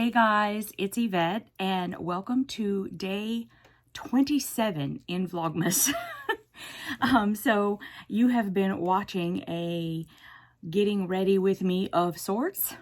Hey guys, it's Yvette and welcome to day 27 in Vlogmas. So you have been watching a getting ready with me of sorts.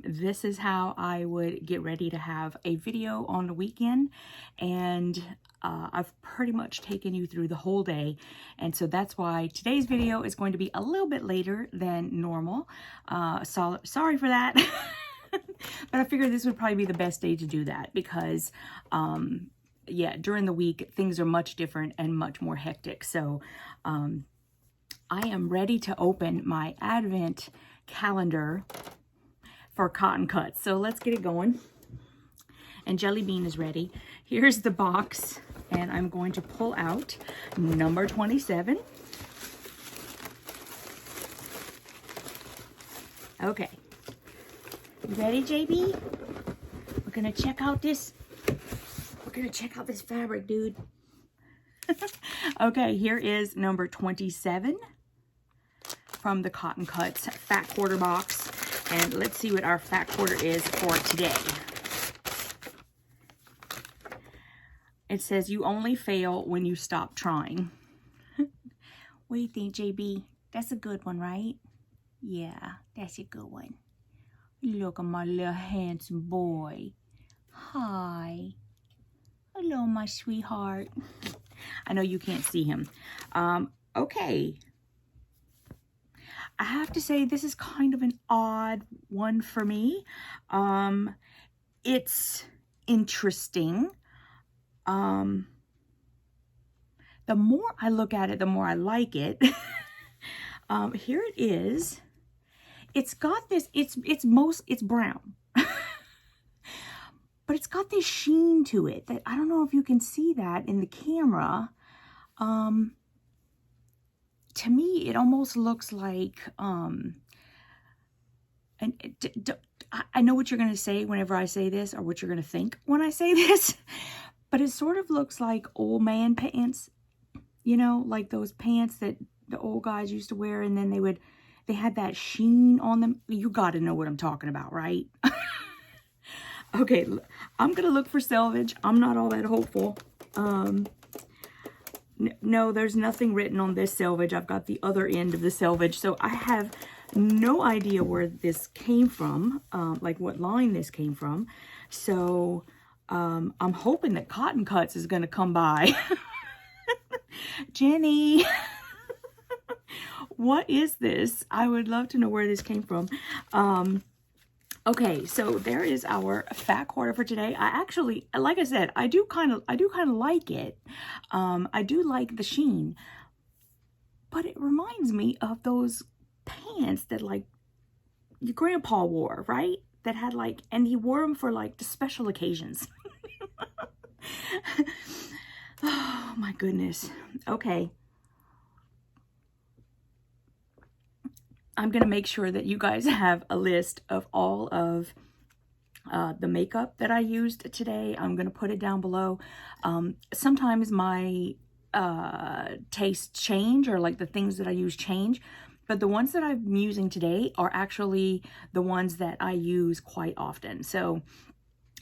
This is how I would get ready to have a video on the weekend, and I've pretty much taken you through the whole day, and so that's why today's video is going to be a little bit later than normal. Sorry for that. But I figured this would probably be the best day to do that because, yeah, during the week, things are much different and much more hectic. So I am ready to open my Advent calendar for cotton cuts. So let's get it going. And Jelly Bean is ready. Here's the box, and I'm going to pull out number 27. Okay. You ready, JB? We're gonna check out this. We're gonna check out this fabric, dude. Okay, here is number 27 from the Cotton Cuts Fat Quarter box, and let's see what our fat quarter is for today. It says you only fail when you stop trying. What do you think, JB? That's a good one, right? Yeah, that's a good one. Look at my little handsome boy. Hi. Hello, my sweetheart. I know you can't see him. Okay. I have to say this is kind of an odd one for me. It's interesting. The more I look at it, the more I like it. Here it is. It's got this, it's brown, but it's got this sheen to it that I don't know if you can see that in the camera. To me, it almost looks like, and I know what you're going to say whenever I say this, or what you're going to think when I say this, but it sort of looks like old man pants, you know, like those pants that the old guys used to wear, and then they had that sheen on them. You got to know what I'm talking about, right? Okay, I'm going to look for selvage. I'm not all that hopeful. No, there's nothing written on this selvage. I've got the other end of the selvage. So I have no idea where this came from, like what line this came from. So I'm hoping that Cotton Cuts is going to come by. Jenny. What is this? I would love to know where this came from. Okay, so there is our fat quarter for today. I actually, like I said, I do kind of like it. I do like the sheen, but it reminds me of those pants that like your grandpa wore, right? That had like, and he wore them for like the special occasions. Oh my goodness. Okay. I'm going to make sure that you guys have a list of all of the makeup that I used today. I'm going to put it down below. Sometimes my tastes change, or like the things that I use change, but the ones that I'm using today are actually the ones that I use quite often. So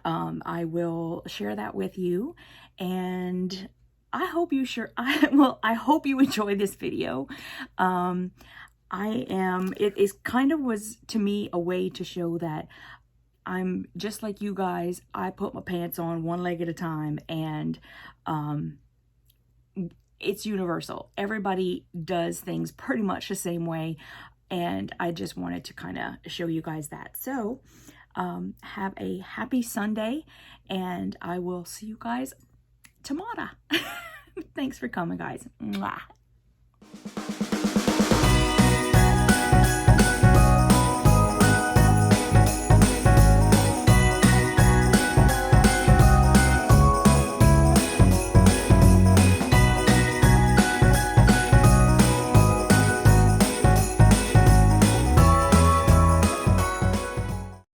I will share that with you, and I hope you I hope you enjoy this video. It kind of was to me a way to show that I'm just like you guys. I put my pants on one leg at a time, and it's universal. Everybody does things pretty much the same way, and I just wanted to kind of show you guys that. So have a happy Sunday, and I will see you guys tomorrow. Thanks for coming, guys. Mwah.